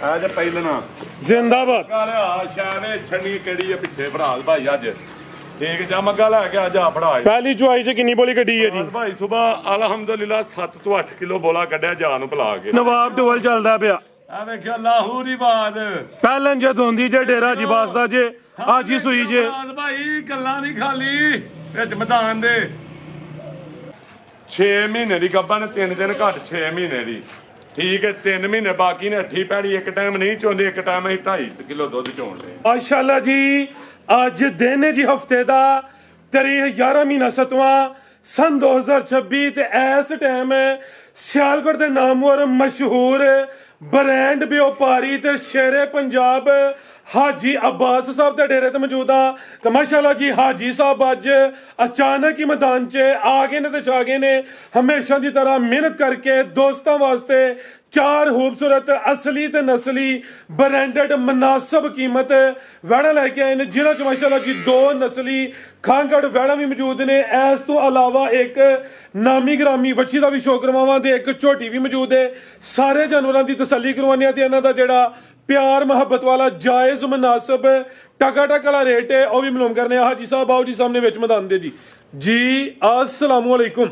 ਅੱਜ ਪਹਿਲਣਾ ਜ਼ਿੰਦਾਬਾਦ ਕਾਲਿਆ ਸ਼ਾਵੇ ਛੰਨੀ ਕਿਹੜੀ ਆ ਪਿੱਛੇ ਭਰਾ ਭਾਈ ਅੱਜ ਠੀਕ ਜਾ ਮੱਗਾ ਲੈ ਕੇ ਅੱਜ ਆ ਫੜਾ ਪਹਿਲੀ ਚੁਆਈ 'ਚ ਕਿੰਨੀ ਬੋਲੀ ਕੱਢੀ ਹੈ ਜੀ ਭਾਈ ਸੁਬਾ ਅਲਹਮਦੁਲਿਲਾ 7 ਤੋਂ 8 ਕਿਲੋ ਬੋਲਾ ਕੱਢਿਆ ਜਾਨ ਨੂੰ ਭਲਾ ਕੇ ਨਵਾਬ ਢੋਲ ਚੱਲਦਾ ਪਿਆ ਆ ਵੇਖਿਆ ਲਾਹੌਰ ਹੀ ਬਾਦ ਪਹਿਲਾਂ ਜਦ ਹੁੰਦੀ ਜੇ ਡੇਰਾ ਜੀ ਬਾਸਦਾ ਜੇ ਅੱਜ ਹੀ ਸੂਈ ਜੇ ਭਾਈ ਗੱਲਾਂ ਨਹੀਂ ਖਾਲੀ ਵਿੱਚ ਮੈਦਾਨ ਦੇ 6 ਮਹੀਨੇ ਦੀ ਗੱਬਾ ਨੇ 3 ਦਿਨ ਘੱਟ 6 ਮਹੀਨੇ ਦੀ ਠੀਕ ਹੈ 3 ਮਹੀਨੇ ਬਾਕੀ ਨੇ 8 ਪੈੜੀ ਇੱਕ ਟਾਈਮ ਨਹੀਂ ਚੋਂਦੇ ਇੱਕ ਟਾਈਮ ਅਸੀਂ 2.5 ਕਿਲੋ ਦੁੱਧ ਚੋਂਦੇ ਮਾਸ਼ਾਅੱਲਾ ਜੀ ਅੱਜ ਦਿਨ ਹੈ ਜੀ ਹਫਤੇ ਦਾ ਤਾਰੀਖ 11 ਮਹੀਨਾ 7ਵਾਂ ਸਨ 2026 ਤੇ ਇਸ ਟਾਈਮ ਸਿਆਲਕੋਟ ਦੇ ਨਾਮਵਰ ਮਸ਼ਹੂਰ ਬ੍ਰਾਂਡ ਵਪਾਰੀ ਤੇ ਸ਼ੇਰੇ ਪੰਜਾਬ ਹਾਜੀ ਅब्बास ਸਾਹਿਬ ਦੇ ਡੇਰੇ ਤੇ ਮੌਜੂਦ ਆ ਤੇ ਮਾਸ਼ਾਅੱਲਾ ਜੀ ਹਾਜੀ ਸਾਹਿਬ ਅੱਜ ਅਚਾਨਕ ਹੀ ਮੈਦਾਨ 'ਚ ਆ ਗਏ ਨੇ ਤੇ ਛਾ ਗਏ ਨੇ ਹਮੇਸ਼ਾ ਦੀ ਤਰ੍ਹਾਂ ਮਿਹਨਤ ਕਰਕੇ ਦੋਸਤਾਂ ਵਾਸਤੇ 4 ਖੂਬਸੂਰਤ ਅਸਲੀ ਤੇ ਨਸਲੀ ਬ੍ਰਾਂਡਡ ਮਨਾਸਬ ਕੀਮਤ ਵੈੜਾਂ ਲੈ ਕੇ ਆਏ ਨੇ ਜਿਨ੍ਹਾਂ 'ਚ ਮਾਸ਼ਾਅੱਲਾ ਜੀ 2 ਨਸਲੀ ਖਾਂਗੜ ਵੈੜਾਂ ਵੀ ਮੌਜੂਦ ਨੇ ਇਸ ਤੋਂ ਇਲਾਵਾ ਇੱਕ ਨਾਮੀ ਗ੍ਰਾਮੀ ਵੱਛੀ ਦਾ ਵੀ ਸ਼ੌਕ ਕਰਵਾਵਾਂ ਤੇ ਇੱਕ ਝੋਟੀ ਵੀ ਮੌਜੂਦ ਹੈ ਸਾਰੇ ਜਾਨਵਰਾਂ ਦੀ ਤਸੱਲੀ ਕਰਵਾਉਂਦੇ ਆ ਤੇ ਇਹਨਾਂ ਦਾ ਜਿਹੜਾ प्यार मोहब्बत वाला जायज़ मुनासिब टका टक वाला रेट है वह भी मालूम करने हाजी साहब आओ जी सामने विच मैदान दे जी अस्सलाम वालेकुम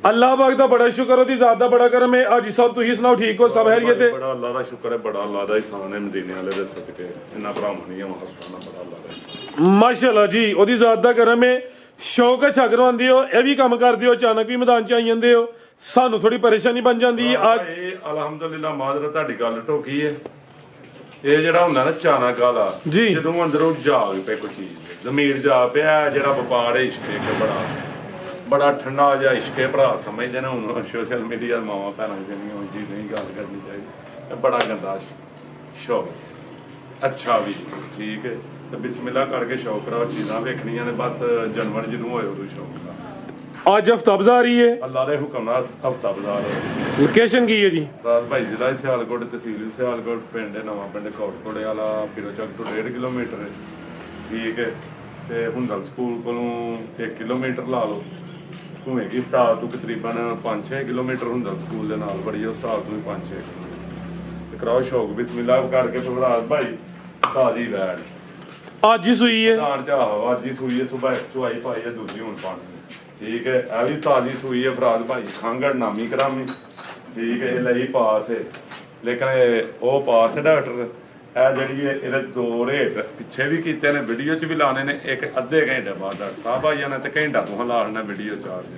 अल्लाह पाक दा बड़ा शुक्र ओदी ज़ात दा बड़ा करम है हाजी साहब तुसीं सुनाओ ठीक हो सब खैरियत है बड़ा अल्लाह दा शुक्र है बड़ा अल्लाह दा एहसान है मदीने वाले दे सदके इन्ना भरावां दी मोहब्बत नाल बड़ा अल्लाह दा माशाअल्लाह जी ओदी ज़ात दा करम है शौक अच्छा करवांदे हो ये भी काम करदे हो अचानक भी मैदान च आई जांदे हो ਸਾਨੂੰ ਥੋੜੀ ਪਰੇਸ਼ਾਨੀ ਬਣ ਜਾਂਦੀ ਹੈ ਅੱਜ ਅਲਹਮਦੁਲਿਲਾ ਮਾਜ਼ਰ ਤੁਹਾਡੀ ਗੱਲ ਢੋਕੀ ਹੈ ਇਹ ਜਿਹੜਾ ਹੁੰਦਾ ਨਾ ਚਾਨਾ ਕਾਲਾ ਜਦੋਂ ਅੰਦਰੋਂ ਜਾਗ ਪਏ ਕੋਈ ਚੀਜ਼ ਜ਼ਮੀਰ ਜਾ ਪਿਆ ਜਿਹੜਾ ਵਪਾਰ ਹੈ ਇਸ਼ਕੇ ਕੇ ਬੜਾ ਠੰਡਾ ਜਿਹਾ ਇਸ਼ਕੇ ਭਰਾ ਸਮਝਦੇ ਨੇ ਹੁਣ ਸੋਸ਼ਲ ਮੀਡੀਆ ਮਾਵਾਂ ਭੈਣਾਂ ਜਿਹੜੀਆਂ ਉਹ ਜੀ ਨਹੀਂ ਗੱਲ ਕਰਨੀ ਚਾਹੀਦੀ ਬੜਾ ਗੰਦਾ ਸ਼ੌਕ ਅੱਛਾ ਵੀ ਠੀਕ ਹੈ ਤੇ ਬਿਸਮਿਲ੍ਲਾ ਕਰਕੇ ਸ਼ੌਕ ਕਰਾਓ ਚੀਜ਼ਾਂ ਵੇਖਣੀਆਂ ਨੇ ਬਸ ਜਨਵਰ ਜਦੋਂ ਹੋਏ ਉਦੋਂ ਸ਼ੌਕ ਦਾ आज हफ्ता बाजार ही है अल्लाह के हुक्म नाल हफ्ता बाजार लोकेशन की है जी राज भाई जिला सियालकोट तहसील सियालकोट पिंड नवा पिंड कोटकोड़े वाला पिरोचक तो 1.5 किलोमीटर है ठीक है ते हुंदल स्कूल कोलों 1 किलोमीटर ला लो भूवे की स्टाल तो तकरीबन 5-6 किलोमीटर हुंदल स्कूल दे नाल बड़ी स्टाल तो 5-6 किलोमीटर कराओ शौक बिस्मिल्लाह करके फिर राज भाई ताजी वैड आज ही सुई है दान चाहो आज ही सुई है सुबह चुआई पाई है दूसरी हुन पानी ठीक है यह भी ताजी सूई है फराज भाई खांगड़ नामी करामी ठीक है लई पास है लेकिन वो पास है डॉक्टर जी ये 2 रेट पिछे भी किए ने वीडियो च भी लाने ने एक अद्धे घंटे बाद डॉक्टर साहब आई जाने तो घंटा तुम ला लेना वीडियो चार्ज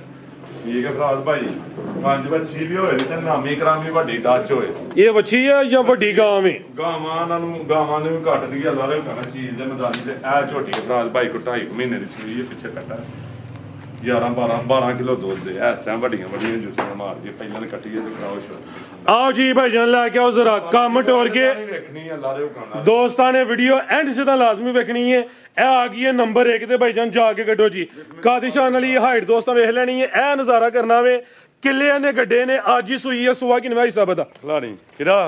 ठीक है फराज भाई 5 बच्ची भी होए ते नामी करामी वड्डी डच होए ये बच्ची है या वड्डी गांव है गावां भी घट दी अल्लाह दे कहना चीज दे मैदानी ते ए छोटी फराज भाई को 2.5 महीने दी सूई है पिछे कटा 11-12 किलो दूध दे ऐसा बड़ियां जुतियां मार के पहले ने कट्टी ते कराओ शो आओ जी भाईजान लेके आओ जरा काम टोर के देखनी अल्लाह दे हुक्म नाल दोस्तां ने वीडियो एंड से दा लाजमी देखनी है ए आ गई है नंबर 1 ते भाईजान जाके कड्डो जी कादिशान वाली हाइट दोस्तां वेख लेनी है ए नजारा करना वे किले ने गड्डे ने आज ही सुई है सुआ किनवा हिसाब दा खिलाड़ी किरा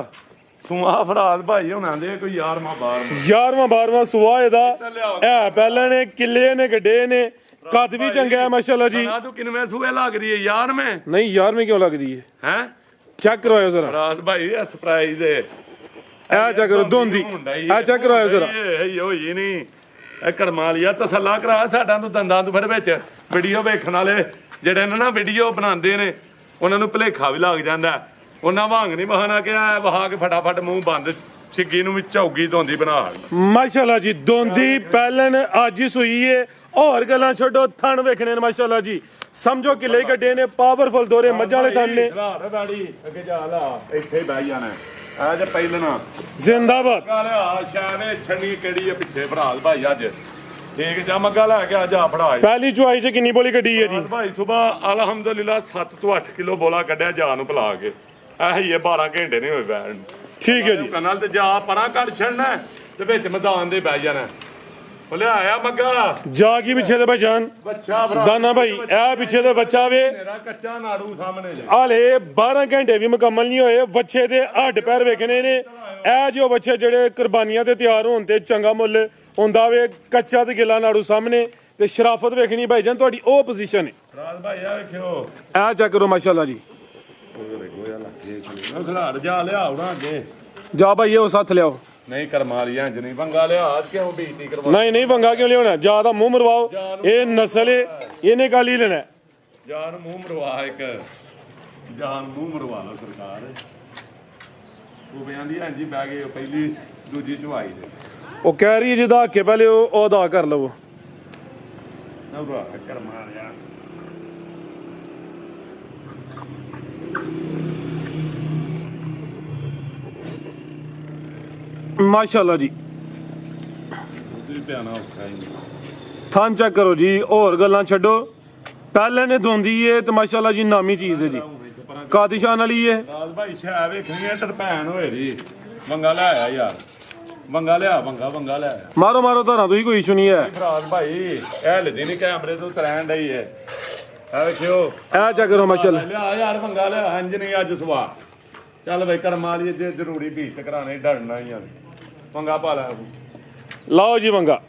सुआ फराज भाई हुणां दे कोई 11वां 12वां सुआ एदा ए पहले ने किले ने गड्डे ने कद भी चंगा है माशाल्लाह जी तू किनवे सूए लग रही है यार में नहीं यार में क्यों लग रही है हैं चेक करवाओ जरा राज भाई सरप्राइज दे ए चेक करो दोंदी ए चेक करवाओ जरा ਇਹ ਹੋਈ ਨਹੀਂ ਇਹ ਕਰਮਾਲੀਆ ਤਸੱਲਾ ਕਰਾ ਸਾਡਾ ਤੋਂ ਦੰਦਾਂ ਤੋਂ ਫਿਰ ਵਿੱਚ ਵੀਡੀਓ ਵੇਖਣ ਵਾਲੇ ਜਿਹੜੇ ਨੇ ਨਾ ਵੀਡੀਓ ਬਣਾਉਂਦੇ ਨੇ ਉਹਨਾਂ ਨੂੰ ਭੁਲੇਖਾ ਵੀ ਲੱਗ ਜਾਂਦਾ ਉਹਨਾਂ ਵਾਂਗ ਨਹੀਂ ਬਹਾਨਾ ਕਿ ਆ ਵਹਾ ਕੇ ਫਟਾਫਟ ਮੂੰਹ ਬੰਦ ਛਿੱਗੀ ਨੂੰ ਵੀ ਝੌਗੀ ਧੋਂਦੀ ਬਣਾ ਮਾਸ਼ਾਅੱਲਾ ਜੀ ਦੋਂਦੀ ਪਹਿਲਨ ਅੱਜ ਹੀ ਸੂਈ ਏ और गल्लां छोड़ो थन वेखने ने माशाल्लाह जी समझो कि ले गड्डे ने पावरफुल दोरे मज्जां वाले थन ने गाड़ी अगे जा ला ਇੱਥੇ ਬਹਿ ਜਾਣਾ ਅੱਜ ਪਹਿਲਣਾ जिंदाबाद ਕਾਲਿਆ ਸ਼ਾਵੇ ਛੰਨੀ ਕਿਹੜੀ ਹੈ ਪਿੱਛੇ ਭਰਾਲ ਭਾਈ ਅੱਜ ਠੀਕ ਜਾ ਮੱਗਾ ਲੈ ਕੇ ਅੱਜ ਆ ਫੜਾ पहली चुआई से किन्नी बोली कड्डी है जी भाई सुबह अल्हम्दुलिल्लाह 7 ਤੋਂ 8 ਕਿਲੋ ਬੋਲਾ ਕੱਢਿਆ ਜਾਨ ਨੂੰ ਭਲਾ ਕੇ ਇਹੀ ਹੈ 12 ਘੰਟੇ ਨਹੀਂ ਹੋਏ ਬੈਣ ठीक है जी ਕਨਾਲ ਤੇ ਜਾ ਪਰਾਂ ਕੱਢ ਛੱਡਣਾ ਤੇ ਵਿੱਚ ਮੈਦਾਨ ਦੇ ਬਹਿ ਜਾਣਾ बोले आया मग्गा जागी पीछे दे भाईजान बच्चा दाना भाई ए पीछे दे बच्चा वे मेरा कच्चा नाड़ू सामने जा हाले 12 घंटे भी मुकम्मल नहीं होए बच्चे दे हड्ड पैर वेखने ने ए जो बच्चे जेड़े कुर्बानियां ते तैयार होण ते चंगा मुੱਲ ਹੁੰਦਾ वे कच्चा ते गिला नाड़ू सामने ते शराफत वेखनी भाईजान ਤੁਹਾਡੀ ਉਹ पोजीशन है राज भाई आ देखियो ए चेक करो माशाल्लाह जी ਦੇਖ ਲੈ ਖਿਲਾੜ ਜਾ ਲਿਆਉਣਾ ਅੱਗੇ ਜਾ ਭਾਈ ਉਹ ਸੱਥ ਲਿਆਓ ਨਹੀਂ ਕਰਮਾ ਲਿਆ ਇੰਜ ਨਹੀਂ ਪੰਗਾ ਲਿਆ ਕਿਉਂ ਬੇਇੱਜ਼ਤੀ ਕਰਵਾ ਨਹੀਂ ਨਹੀਂ ਪੰਗਾ ਕਿਉਂ ਲਿਆਉਣਾ ਜਾ ਦਾ ਮੂੰਹ ਮਰਵਾਓ ਇਹ ਨਸਲ ਇਹਨੇ ਕੱਲ ਹੀ ਲੈਣਾ ਜਾਨ ਮੂੰਹ ਮਰਵਾ ਇੱਕ ਜਾਨ ਮੂੰਹ ਮਰਵਾ ਲਓ ਸਰਕਾਰ ਉਹ ਬਿਆੰਦੀ ਹਾਂਜੀ ਬਹਿ ਗਏ ਪਹਿਲੀ ਦੂਜੀ ਚੁਆਈ ਦੇ ਉਹ ਕਹਿ ਰਹੀ ਜਿਹਦਾ ਹੱਕੇ ਪਹਿਲੇ ਉਹ ਅਦਾ ਕਰ ਲਵੋ ਨਾ ਭਰਾ ਕਰਮਾ ਲਿਆ ਮਾਸ਼ਾਅੱਲਾ ਜੀ ਉਹਦੀ ਧਿਆਨਾ ਔਖਾ ਹੀ ਥਾਂ ਚੈੱਕ ਕਰੋ ਜੀ ਹੋਰ ਗੱਲਾਂ ਛੱਡੋ ਪਹਿਲੇ ਨੇ ਧੋਂਦੀ ਏ ਤੇ ਮਾਸ਼ਾਅੱਲਾ ਜੀ ਨਾਮੀ ਚੀਜ਼ ਹੈ ਜੀ ਕਾਦਿਸ਼ਾਨ ਵਾਲੀ ਏ ਰਾਜ ਭਾਈ ਛਾ ਵੇਖਣੀ ਟਰਪੈਨ ਹੋਏ ਦੀ ਵੰਗਾ ਲੈ ਆਇਆ ਯਾਰ ਵੰਗਾ ਲਿਆ ਵੰਗਾ ਲੈ ਆਇਆ ਮਾਰੋ ਮਾਰੋ ਧਾਰਾਂ ਤੁਸੀਂ ਕੋਈ ਇਸ਼ੂ ਨਹੀਂ ਹੈ ਰਾਜ ਭਾਈ ਇਹ ਲਦੀ ਨਹੀਂ ਕੈਮਰੇ ਤੋਂ ਤਰੈਣ ਡਈ ਏ ਆ ਵੇਖਿਓ ਇਹ ਚੈੱਕ ਕਰੋ ਮਾਸ਼ਾਅੱਲਾ ਲਿਆ ਯਾਰ ਵੰਗਾ ਲਿਆ ਇੰਜ ਨਹੀਂ ਅੱਜ ਸਵਾ ਚੱਲ ਬਈ ਕਰਮਾ ਲਈ ਜੇ ਜ਼ਰੂਰੀ ਭੀਤ ਕਰਾਣੇ ਡਰਨਾ ਹੀ ਆ ਵੰਗਾ ਪਾ ਲੈ ਲਾਓ ਜੀ ਵੰਗਾ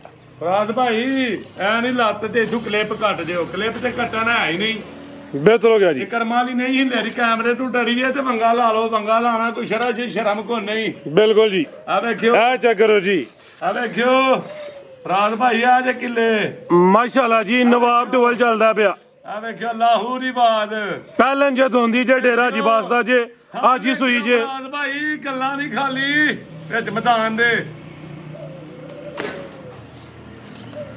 ਰਾਜ ਭਾਈ ਐ ਨਹੀਂ ਲੱਤ ਤੇ ਇਥੋਂ ਕਲਿੱਪ ਕੱਟ ਦਿਓ ਕਲਿੱਪ ਤੇ ਕੱਟਣਾ ਹੈ ਹੀ ਨਹੀਂ ਬਿਹਤਰ ਹੋ ਗਿਆ ਜੀ ਜੇ ਕਰਮਾ ਲਈ ਨਹੀਂ ਹਿੱਲੇ ਦੀ ਕੈਮਰੇ ਤੋਂ ਡਰੀਏ ਤੇ ਵੰਗਾ ਲਾ ਲਓ ਵੰਗਾ ਲਾਣਾ ਕੋਈ ਸ਼ਰਮ ਕੋ ਨਹੀਂ ਬਿਲਕੁਲ ਜੀ ਆ ਵੇਖਿਓ ਇਹ ਚੈੱਕ ਕਰੋ ਜੀ ਆ ਵੇਖਿਓ ਰਾਜ ਭਾਈ ਆ ਜੇ ਕਿੱਲੇ ਮਾਸ਼ਾਅੱਲਾ ਜੀ ਨਵਾਬ ਢੋਲ ਚੱਲਦਾ ਪਿਆ ਆ ਵੇਖਿਓ ਲਾਹੌਰੀ ਬਾਦ ਪਹਿਲਾਂ ਜਦ ਹੁੰਦੀ ਜੇ ਡੇਰਾ ਜੀ ਬਾਸਦਾ ਜੇ ਅੱਜ ਹੀ ਸੂਈ ਜੇ ਰਾਜ ਭਾਈ ਗੱਲਾਂ ਨਹੀਂ ਖਾਲੀ ਵਿੱਚ ਮੈਦਾਨ ਦੇ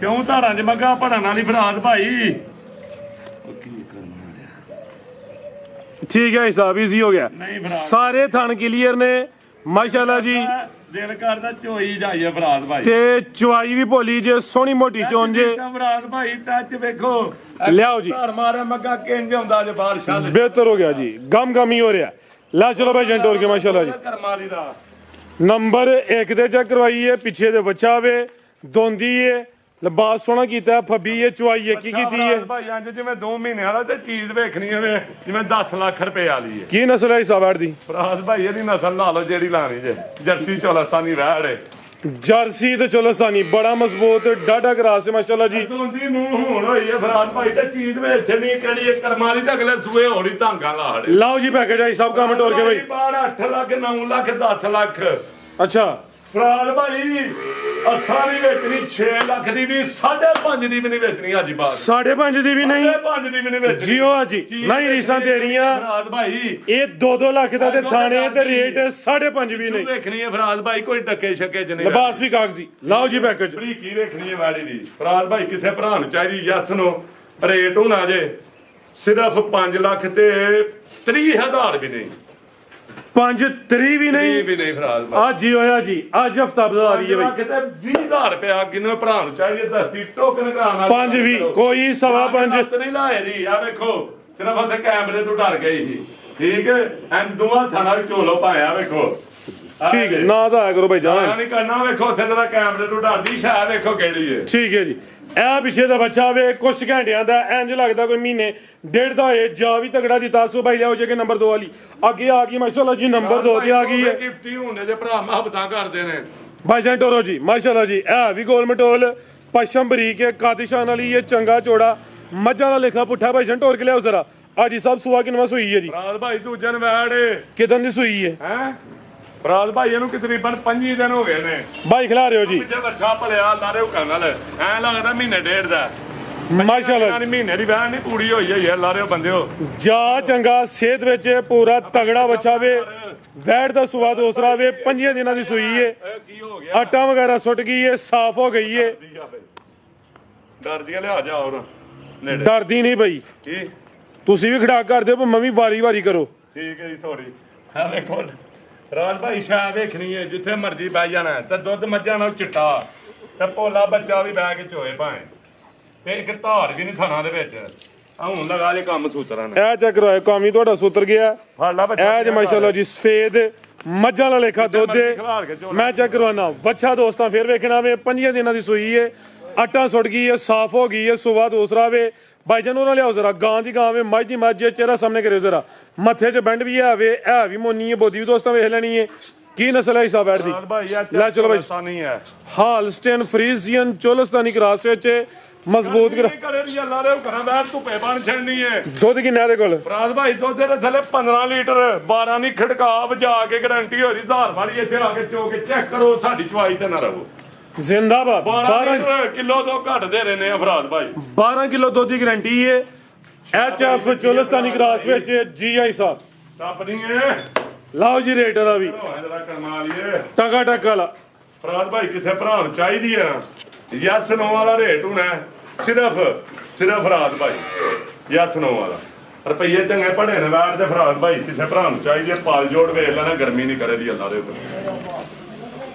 ਕਿਉਂ ਧਾਰਾਂ 'ਚ ਮੱਗਾ ਪੜਨ ਵਾਲੀ ਫਰਾਦ ਭਾਈ ਠੀਕ ਹੈ ਹਿਸਾਬ ਈਜ਼ੀ ਹੋ ਗਿਆ ਨਹੀਂ ਫਰਾਦ ਸਾਰੇ ਥਣ ਕਲੀਅਰ ਨੇ ਮਾਸ਼ਾਅੱਲਾ ਜੀ ਦਿਲ ਕਰਦਾ ਚੋਈ ਜਾਈਏ ਫਰਾਦ ਭਾਈ ਤੇ ਚੁਆਈ ਵੀ ਭੋਲੀ ਜੇ ਸੋਹਣੀ ਮੋਟੀ ਚੋਣ ਜੇ ਫਰਾਦ ਭਾਈ ਟੱਚ ਵੇਖੋ ਲਿਆਓ ਜੀ ਧਾਰ ਮਾਰੇ ਮੱਗਾ ਕਿੰਜ ਆਉਂਦਾ ਜੇ ਬਾਹਰ ਛੱਲ ਬਿਹਤਰ ਹੋ ਗਿਆ ਜੀ ਗਮ ਹੀ ਹੋ ਰਿਹਾ ਲੈ ਚਲੋ ਭਾਈ ਜੰਟੋਰ ਕੇ ਮਾਸ਼ਾਅੱਲਾ ਜੀ ਕਰਮਾਲੀ ਦਾ ਨੰਬਰ 1 ਤੇ ਚੈੱਕ ਕਰਵਾਈਏ ਪਿੱਛੇ ਦੇ ਬੱਚਾ ਵੇ ਦੋਂਦੀ ਏ ਲਬਾਸ ਸੋਹਣਾ ਕੀਤਾ ਫੱਬੀ ਏ ਚੁਆਈ ਏ ਕੀ ਕੀਤੀ ਏ ਭਾਈ ਅੱਜ ਜਿਵੇਂ 2 ਮਹੀਨੇ ਵਾਲਾ ਤੇ ਚੀਜ਼ ਵੇਖਣੀ ਹੋਵੇ ਜਿਵੇਂ 10 ਲੱਖ ਰੁਪਏ ਵਾਲੀ ਏ ਕੀ ਨਸਲ ਹੈ ਹਿਸਾਬ ਦੀ ਫਰਾਦ ਭਾਈ ਇਹਦੀ ਨਸਲ ਲਾ ਲਓ ਜਿਹੜੀ ਲਾਣੀ ਜੇ ਜਰਸੀ ਚੋਲਸਤਾਨੀ ਵੈੜ ਏ ਜਰਸੀ ਤੇ ਚੋਲਸਤਾਨੀ ਬੜਾ ਮਜ਼ਬੂਤ ਡਾਢਾ ਕਰਾਸ ਹੈ ਮਾਸ਼ਾਅੱਲਾ ਜੀ ਦੋਂਦੀ ਮੂੰਹ ਹੋਣ ਹੋਈ ਏ ਫਰਾਦ ਭਾਈ ਤੇ ਚੀਜ਼ ਵੇਚਣੀ ਕਿਹੜੀ ਏ ਕਰਮਾਲੀ ਤੇ ਅਗਲੇ ਸੂਏ ਹੋਣੀ ਧਾਂਗਾ ਲਾੜੇ ਲਾਓ ਜੀ ਪੈਕੇਜ ਆਈ ਸਭ ਕੰਮ ਟੋਰ ਕੇ ਭਾਈ ਬਾਹਰ 8 ਲੱਖ 9 ਲੱਖ 10 ਲੱਖ ਅੱਛਾ ਫਰਾਦ ਭਾਈ ਅਸਾਂ ਦੀ ਵੇਚਣੀ 6 ਲੱਖ ਦੀ ਵੀ 5.5 ਦੀ ਵੀ ਨਹੀਂ ਵੇਚਣੀ ਅੱਜ ਬਾਅਦ 5.5 ਦੀ ਵੀ ਨਹੀਂ 5.5 ਦੀ ਵੀ ਨਹੀਂ ਵੇਚਣੀ ਜੀਓ ਜੀ ਨਹੀਂ ਰੀਸਾਂ ਤੇਰੀਆਂ ਫਰਾਦ ਭਾਈ ਇਹ 2-2 ਲੱਖ ਦਾ ਤੇ ਥਾਣੇ ਤੇ ਰੇਟ 5.5 ਵੀ ਨਹੀਂ ਵੇਖਣੀ ਹੈ ਫਰਾਦ ਭਾਈ ਕੋਈ ਟੱਕੇ ਛੱਕੇ ਚ ਨਹੀਂ ਲਿਬਾਸ ਵੀ ਕਾਗਜ਼ੀ ਲਾਓ ਜੀ ਪੈਕੇਜ ਬਰੀਕੀ ਵੇਖਣੀ ਹੈ ਵਾੜੀ ਦੀ ਫਰਾਦ ਭਾਈ ਕਿਸੇ ਭਰਾ ਨੂੰ ਚਾਹੀਦੀ ਯਸ ਨੂੰ ਰੇਟ ਹੋਣਾ ਜੇ ਸਿਰਫ 5 ਲੱਖ ਤੇ 30,000 ਵੀ ਨਹੀਂ 5-3 ਵੀ ਨਹੀਂ ਫਰਾਦ ਭਾਈ ਅੱਜ ਹੀ ਹੋਇਆ ਜੀ ਅੱਜ ਹਫਤਾ ਬਜ਼ਾਰੀ ਹੈ ਬਈ ਕਿਤੇ 20,000 ਰੁਪਇਆ ਕਿੰਨੇ ਭਰਾ ਨੂੰ ਚਾਹੀਦੀ ਦਸਤੀ ਟੋਕਨ ਕਰਾਉਣਾ 5-20 ਕੋਈ 5.5 ਨਹੀਂ ਲਾਏ ਦੀ ਆ ਵੇਖੋ ਸਿਰਫ ਉੱਥੇ ਕੈਮਰੇ ਤੋਂ ਡਰ ਗਈ ਸੀ ਠੀਕ ਹੈ ਐਂ ਦੋਵਾਂ ਥਾਣਾ ਵੀ ਝੋਲੋ ਪਾਇਆ ਵੇਖੋ ਠੀਕ ਹੈ ਨਾ ਤਾਂ ਆਇਆ ਕਰੋ ਭਾਈ ਜਾਨ ਨਹੀਂ ਕਰਨਾ ਵੇਖੋ ਉੱਥੇ ਤੇਰਾ ਕੈਮਰੇ ਤੋਂ ਡਰਦੀ ਸ਼ਾਇਦ ਵੇਖੋ ਕਿਹੜੀ ਹੈ ਠੀਕ ਹੈ ਜੀ ਇਹ ਪਿੱਛੇ ਦਾ ਬੱਚਾ ਵੇ ਕੁਛ ਘੰਟਿਆਂ ਦਾ ਇੰਜ ਲੱਗਦਾ ਕੋਈ ਮਹੀਨੇ ਡੇਢ ਦਾ ਹੋਏ ਜਾ ਵੀ ਤਗੜਾ ਦਿੱਤਾ ਸੋ ਭਾਈ ਲਿਆਓ ਜੇ ਕਿ ਨੰਬਰ 2 ਵਾਲੀ ਅੱਗੇ ਆ ਗਈ ਮਾਸ਼ਾਅੱਲਾ ਜੀ ਨੰਬਰ 2 ਤੇ ਆ ਗਈ ਹੈ ਗਿਫਟੀ ਹੁੰਦੇ ਜੇ ਭਰਾ ਮੁਹੱਬਤਾਂ ਕਰਦੇ ਨੇ ਭਾਈ ਜਾਨ ਟੋਰੋ ਜੀ ਮਾਸ਼ਾਅੱਲਾ ਜੀ ਇਹ ਵੀ ਗੋਲ ਮਟੋਲ ਪਸ਼ਮ ਬਰੀਕ ਹੈ ਕਾਦਿਸ਼ਾਨ ਵਾਲੀ ਇਹ ਚੰਗਾ ਚੋੜਾ ਮੱਝਾਂ ਦਾ ਲੇਖਾ ਪੁੱਠਾ ਭਾਈ ਜਾਨ ਟੋਰ ਕੇ ਲਿਆਓ ਜ਼ਰਾ ਅੱਜ ਸਭ ਸੁਆ ਕਿਨਵਾ ਸੋਈ ਹੈ ਜੀ ਰਾਤ ਭਾਈ ਦੂਜਨ ਵੈੜ ਕਿਦਾਂ ਦੀ ਸੋਈ ਹੈ ਹੈ ਫਰਾਦ ਭਾਈ ਇਹਨੂੰ ਤਕਰੀਬਨ 5 ਦਿਨ ਹੋ ਗਏ ਨੇ ਭਾਈ ਖਿਲਾ ਰਹੇ ਹੋ ਜੀ ਪਿੱਛੇ ਬੱਚਾ ਭਲਿਆ ਲਾਰੇ ਹੁਕਮ ਨਾਲ ਐ ਲੱਗਦਾ ਮਹੀਨੇ ਡੇਢ ਦਾ ਮਾਸ਼ਾਅੱਲਾ ਮਹੀਨੇ ਦੀ ਵੈਣ ਨਹੀਂ ਪੂਰੀ ਹੋਈ ਹੈ ਲਾਰੇ ਬੰਦਿਓ ਜਾ ਚੰਗਾ ਸਿਹਤ ਵਿੱਚ ਪੂਰਾ ਤਗੜਾ ਬੱਚਾ ਵੇ ਵੈੜ ਦਾ ਸੁਆ ਦੋਸਰਾ ਵੇ 5 ਦਿਨਾਂ ਦੀ ਸੂਈ ਏ ਕੀ ਹੋ ਗਿਆ ਆਟਾ ਵਗੈਰਾ ਸੁੱਟ ਗਈ ਏ ਸਾਫ਼ ਹੋ ਗਈ ਏ ਡਰਦੀ ਲਿਆ ਜਾ ਹੋਰ ਨੇੜੇ ਡਰਦੀ ਨਹੀਂ ਬਈ ਕੀ ਤੁਸੀਂ ਵੀ ਖੜਾ ਕਰਦੇ ਹੋ ਮੈਂ ਵੀ ਵਾਰੀ ਕਰੋ ਠੀਕ ਹੈ ਜੀ ਸੌਰੀ ਆ ਵੇਖੋ ਰਾਜ ਭਾਈ ਸ਼ਾਹ ਵੇਖਣੀ ਹੈ ਜਿੱਥੇ ਮਰਜ਼ੀ ਬਹਿ ਜਾਣਾ ਤੇ ਦੁੱਧ ਮੱਝਾਂ ਨਾਲ ਚਿੱਟਾ ਤੇ ਭੋਲਾ ਬੱਚਾ ਵੀ ਬਹਿ ਕੇ ਚੋਏ ਭਾਵੇਂ ਤੇ ਇੱਕ ਧਾਰ ਵੀ ਨਹੀਂ ਥਾਣਾ ਦੇ ਵਿੱਚ ਆ ਹੁਣ ਲਗਾ ਲੈ ਕੰਮ ਸੂਤਰਾਂ ਨੇ ਇਹ ਚੱਕ ਰੋਏ ਕੰਮ ਹੀ ਤੁਹਾਡਾ ਸੁਤਰ ਗਿਆ ਫੜ ਲਾ ਬੱਚਾ ਇਹ ਜੇ ਮਾਸ਼ਾਅੱਲਾ ਜੀ ਸਫੇਦ ਮੱਝਾਂ ਦਾ ਲੇਖਾ ਦੁੱਧ ਮੈਂ ਚੈੱਕ ਕਰਵਾਣਾ ਬੱਚਾ ਦੋਸਤਾਂ ਫੇਰ ਵੇਖਣਾ ਵੇ 5 ਦਿਨਾਂ ਦੀ ਸੂਈ ਏ ਆਟਾ ਸੁੱਟ ਗਈ ਏ ਸਾਫ਼ ਹੋ ਗਈ ਏ ਸੁਵਾ ਦੋਸਰਾ ਵੇ ਭਾਈਜਾਨ ਉਹਨਾਂ ਲਿਆਓ ਜ਼ਰਾ ਗਾਂ ਦੀ ਗਾਂ ਵੇ ਮੱਝ ਦੀ ਮੱਝ ਚਿਹਰਾ ਸਾਹਮਣੇ ਕਰਿਓ ਜ਼ਰਾ ਮੱਥੇ 'ਚ ਬੈਂਡ ਵੀ ਹੈ ਵੇ ਇਹ ਵੀ ਮੋਨੀ ਹੈ ਬੋਦੀ ਵੀ ਦੋਸਤਾਂ ਵੇਖ ਲੈਣੀ ਹੈ ਕੀ ਨਸਲ ਹੈ ਹਿਸਾਬ ਬੈਠ ਦੀ ਫਰਾਦ ਭਾਈ ਆ ਲੈ ਚਲੋ ਬਾਈ ਨਹੀਂ ਹੈ ਹਾਲਸਟਨ ਫਰੀਜ਼ੀਅਨ ਚੋਲਸਤਾਨੀ ਕਰਾਸ ਵਿੱਚ ਮਜ਼ਬੂਤ ਕਰੇ ਦੀ ਅੱਲਾ ਦੇ ਘਰਾਂ ਬਾਹਰ ਧੁੱਪੇ ਬਣ ਛੱਡਣੀ ਹੈ ਦੁੱਧ ਕਿੰਨਾ ਦੇ ਕੋਲ ਫਰਾਦ ਭਾਈ ਦੁੱਧ ਦੇ ਥੱਲੇ 15 ਲੀਟਰ 12 ਨਹੀਂ ਖੜਕਾ ਵਜਾ ਕੇ ਗਾਰੰਟੀ ਹੋ ਰਹੀ ਧਾਰ ਵਾਲੀ ਇੱਥੇ ਆ ਕੇ ਚੋ ਕੇ ਚੈੱਕ ਕਰੋ ਸਾਡੀ ਚਵਾਈ ਤੇ ਨਾ ਰਹੋ ਜ਼ਿੰਦਾਬਾਦ 12 ਕਿਲੋ ਤੋਂ ਘੱਟ ਦੇ ਰਹੇ ਨੇ ਫਰਾਦ ਭਾਈ 12 ਕਿਲੋ ਦੁੱਧ ਦੀ ਗਾਰੰਟੀ ਹੈ ਐਚਐਫ ਚੋਲਸਤਾਨੀ ਕਰਾਸ ਵਿੱਚ ਜੀਆਈ ਸਾਹਿਬ ਟੱਪ ਨਹੀਂ ਹੈ ਲਾਓ ਜੀ ਰੇਟ ਦਾ ਵੀ ਜਰਾ ਕਰਮਾ ਲਈਏ ਟਕਾ ਟਕ ਵਾਲਾ ਫਰਾਦ ਭਾਈ ਕਿੱਥੇ ਭਰਾ ਨੂੰ ਚਾਹੀਦੀ ਆ ਯਸ ਨੋ ਵਾਲਾ ਰੇਟ ਹੋਣਾ ਸਿਰਫ ਫਰਾਦ ਭਾਈ ਯਸ ਨੋ ਵਾਲਾ ਰੁਪਈਏ ਚੰਗੇ ਪੜੇ ਨੇ ਬਾੜ ਤੇ ਫਰਾਦ ਭਾਈ ਕਿੱਥੇ ਭਰਾ ਨੂੰ ਚਾਹੀਦੀ ਪਾਲ ਜੋੜ ਵੇਖ ਲੈਣਾ ਗਰਮੀ ਨਹੀਂ ਕਰੇ ਦੀ ਅੱਲਾ ਦੇ ਉੱਪਰ